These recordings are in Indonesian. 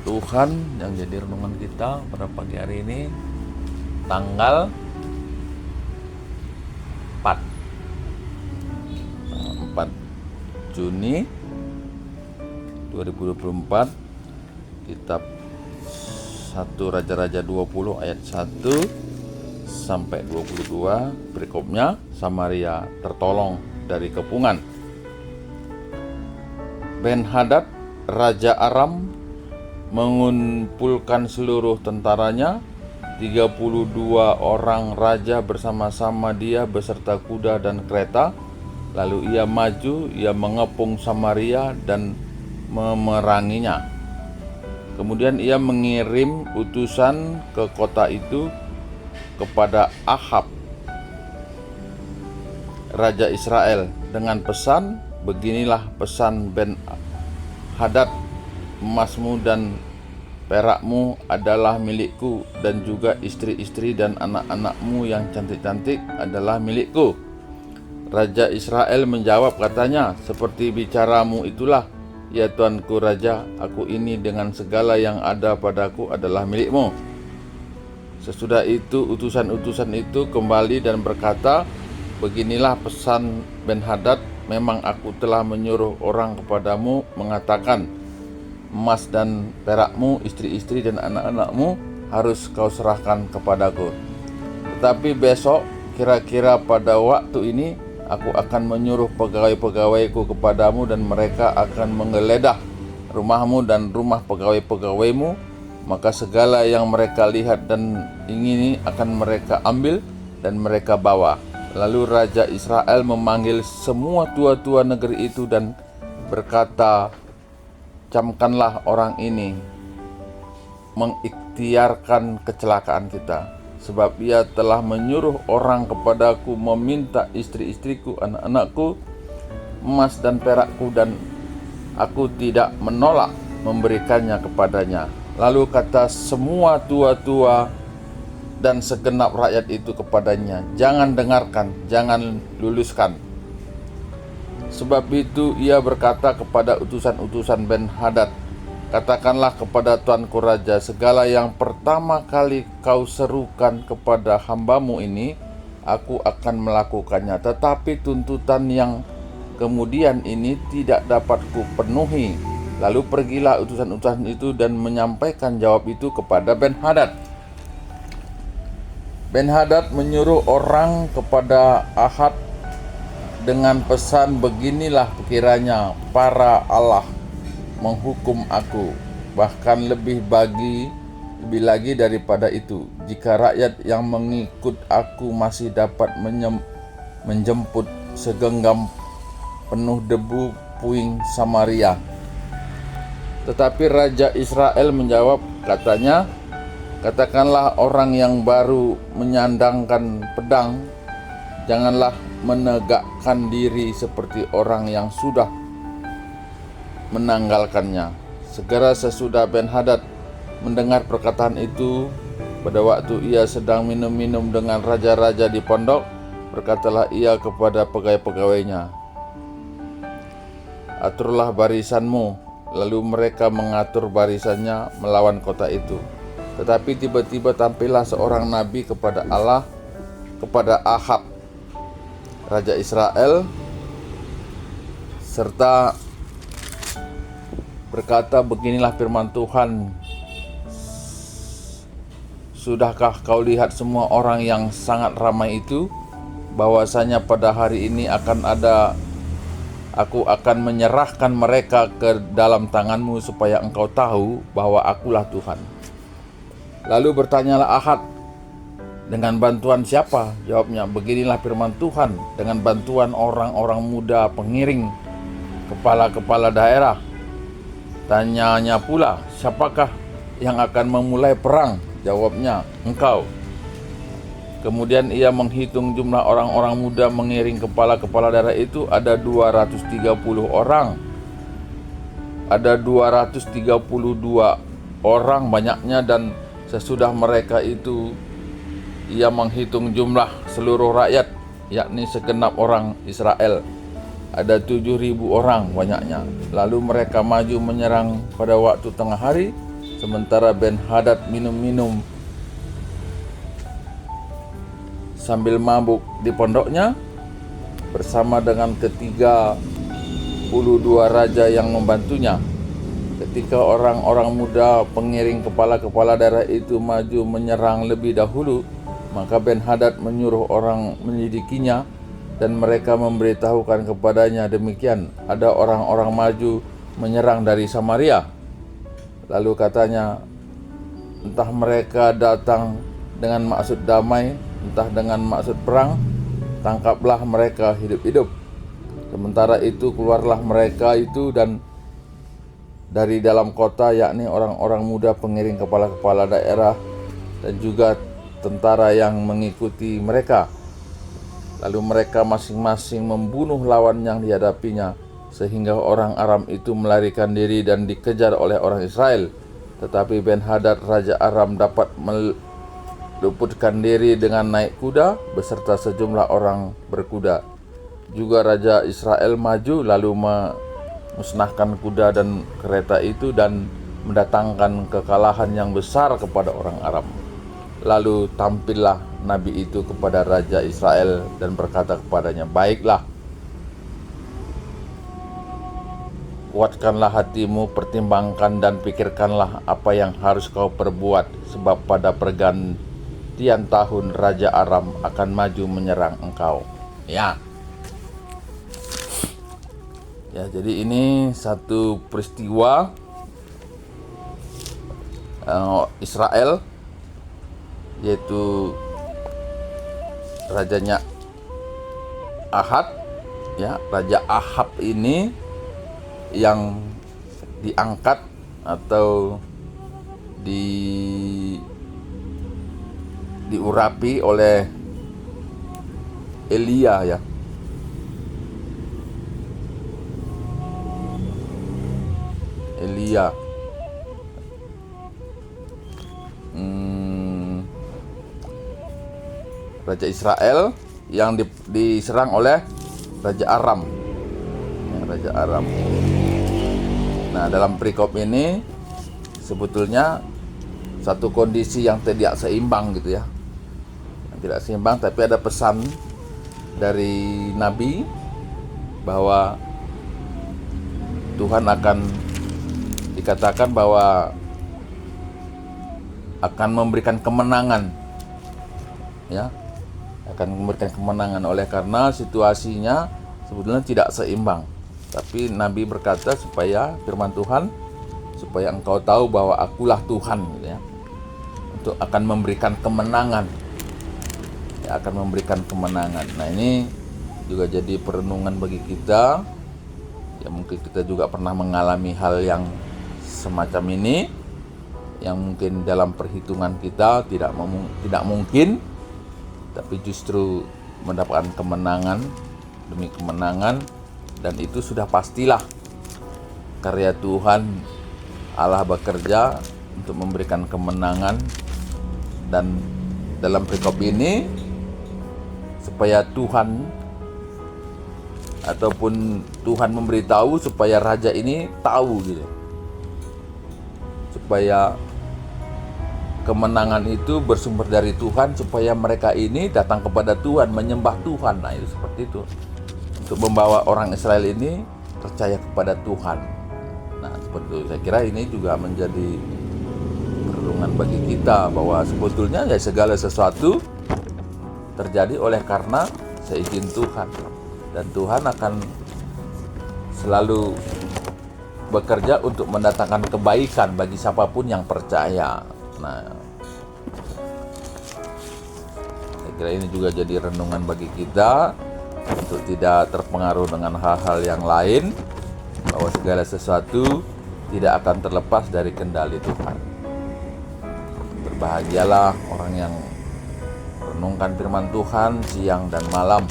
Tuhan yang jadi renungan kita pada pagi hari ini, tanggal 4 Juni 2024, kitab 1 Raja-Raja 20 ayat 1 sampai 22. Berikutnya Samaria tertolong dari kepungan. Ben-Hadad Raja Aram mengumpulkan seluruh tentaranya, 32 orang raja bersama-sama dia beserta kuda dan kereta. Lalu ia maju, ia mengepung Samaria dan memeranginya. Kemudian ia mengirim utusan ke kota itu kepada Ahab, Raja Israel, dengan pesan, beginilah pesan Ben-Hadad, emasmu dan perakmu adalah milikku, dan juga istri-istri dan anak-anakmu yang cantik-cantik adalah milikku. Raja Israel menjawab, katanya, seperti bicaramu itulah, ya tuanku raja, aku ini dengan segala yang ada padaku adalah milikmu. Sesudah itu utusan-utusan itu kembali dan berkata, beginilah pesan Ben-Hadad, memang aku telah menyuruh orang kepadamu mengatakan, emas dan perakmu, istri-istri dan anak-anakmu harus kau serahkan kepadaku. Tetapi besok, kira-kira pada waktu ini, aku akan menyuruh pegawai-pegawaiku kepadamu, dan mereka akan menggeledah rumahmu dan rumah pegawai-pegawaimu. Maka segala yang mereka lihat dan ingini akan mereka ambil dan mereka bawa. Lalu Raja Israel memanggil semua tua-tua negeri itu dan berkata, camkanlah orang ini mengikhtiarkan kecelakaan kita, sebab ia telah menyuruh orang kepadaku meminta istri-istriku, anak-anakku, emas dan perakku, dan aku tidak menolak memberikannya kepadanya. Lalu kata semua tua-tua dan segenap rakyat itu kepadanya, jangan dengarkan, jangan luluskan. Sebab itu ia berkata kepada utusan-utusan Ben-Hadad, katakanlah kepada tuanku raja, segala yang pertama kali kau serukan kepada hambamu ini, aku akan melakukannya. Tetapi tuntutan yang kemudian ini tidak dapat kupenuhi. Lalu pergilah utusan-utusan itu dan menyampaikan jawab itu kepada Ben-Hadad. Ben-Hadad menyuruh orang kepada Ahab dengan pesan, beginilah kiranya para Allah menghukum aku, bahkan lebih lagi daripada itu, jika rakyat yang mengikut aku masih dapat menjemput segenggam penuh debu puing Samaria. Tetapi Raja Israel menjawab, katanya, katakanlah orang yang baru menyandangkan pedang, janganlah menegakkan diri seperti orang yang sudah menanggalkannya. Segera sesudah Ben-Hadad mendengar perkataan itu, pada waktu ia sedang minum-minum dengan raja-raja di pondok, berkatalah ia kepada pegawai-pegawainya, aturlah barisanmu. Lalu mereka mengatur barisannya melawan kota itu. Tetapi tiba-tiba tampillah seorang nabi kepada Allah, kepada Ahab, Raja Israel, serta berkata, beginilah firman Tuhan, sudahkah kau lihat semua orang yang sangat ramai itu, bahwasanya pada hari ini aku akan menyerahkan mereka ke dalam tanganmu, supaya engkau tahu bahwa akulah Tuhan. Lalu bertanyalah Ahab, dengan bantuan siapa? Jawabnya, beginilah firman Tuhan, dengan bantuan orang-orang muda pengiring, kepala-kepala daerah. Tanyanya pula, siapakah yang akan memulai perang? Jawabnya, engkau. Kemudian ia menghitung jumlah orang-orang muda mengiring kepala-kepala daerah itu, ada 230 orang. Ada 232 orang banyaknya, dan sesudah mereka itu ia menghitung jumlah seluruh rakyat, yakni segenap orang Israel. Ada 7.000 orang banyaknya. Lalu mereka maju menyerang pada waktu tengah hari, Sementara Ben-Hadad minum-minum sambil mabuk di pondoknya bersama dengan ke-32 raja yang membantunya. Ketika orang-orang muda pengiring kepala-kepala daerah itu maju menyerang lebih dahulu, maka Ben-Hadad menyuruh orang menyelidikinya, dan mereka memberitahukan kepadanya demikian, ada orang-orang maju menyerang dari Samaria. Lalu katanya, entah mereka datang dengan maksud damai, entah dengan maksud perang, tangkaplah mereka hidup-hidup. Sementara itu keluarlah mereka itu dan dari dalam kota, yakni orang-orang muda pengiring kepala-kepala daerah dan juga tentara yang mengikuti mereka. Lalu mereka masing-masing membunuh lawan yang dihadapinya, sehingga orang Aram itu melarikan diri dan dikejar oleh orang Israel. Tetapi Ben-Hadad raja Aram dapat meluputkan diri dengan naik kuda beserta sejumlah orang berkuda. Juga raja Israel maju lalu musnahkan kuda dan kereta itu dan mendatangkan kekalahan yang besar kepada orang Aram. Lalu tampillah nabi itu kepada raja Israel dan berkata kepadanya, baiklah, kuatkanlah hatimu, pertimbangkan dan pikirkanlah apa yang harus kau perbuat, sebab pada pergantian tahun raja Aram akan maju menyerang engkau. Ya, jadi ini satu peristiwa Israel, yaitu rajanya Ahab, ya, Raja Ahab ini yang diangkat atau diurapi oleh Elia, ya. Elia Raja Israel yang diserang oleh Raja Aram, ya, Raja Aram. Nah, dalam perikop ini sebetulnya satu kondisi yang tidak seimbang gitu ya, yang tidak seimbang, tapi ada pesan dari Nabi bahwa Tuhan akan dikatakan bahwa akan memberikan kemenangan, ya, akan memberikan kemenangan oleh karena situasinya sebetulnya tidak seimbang. Tapi Nabi berkata supaya firman Tuhan, supaya engkau tahu bahwa akulah Tuhan, gitu ya, untuk akan memberikan kemenangan, ya, akan memberikan kemenangan. Nah, ini juga jadi perenungan bagi kita, ya, mungkin kita juga pernah mengalami hal yang semacam ini, yang mungkin dalam perhitungan kita tidak mungkin, tapi justru mendapatkan kemenangan demi kemenangan, dan itu sudah pastilah karya Tuhan. Allah bekerja untuk memberikan kemenangan, dan dalam perikop ini supaya Tuhan ataupun Tuhan memberitahu supaya raja ini tahu gitu, supaya kemenangan itu bersumber dari Tuhan, supaya mereka ini datang kepada Tuhan, menyembah Tuhan. Nah, itu seperti itu, untuk membawa orang Israel ini percaya kepada Tuhan. Nah, seperti itu. Saya kira ini juga menjadi perenungan bagi kita bahwa sebetulnya ya segala sesuatu terjadi oleh karena seizin Tuhan, dan Tuhan akan selalu bekerja untuk mendatangkan kebaikan bagi siapapun yang percaya. Nah, saya kira ini juga jadi renungan bagi kita untuk tidak terpengaruh dengan hal-hal yang lain, bahwa segala sesuatu tidak akan terlepas dari kendali Tuhan. Berbahagialah orang yang renungkan firman Tuhan siang dan malam,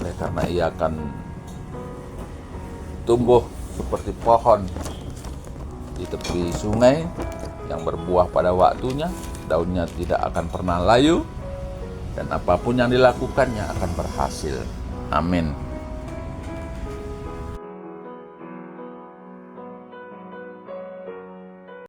oleh karena ia akan tumbuh seperti pohon di tepi sungai yang berbuah pada waktunya, daunnya tidak akan pernah layu, dan apapun yang dilakukannya akan berhasil. Amin.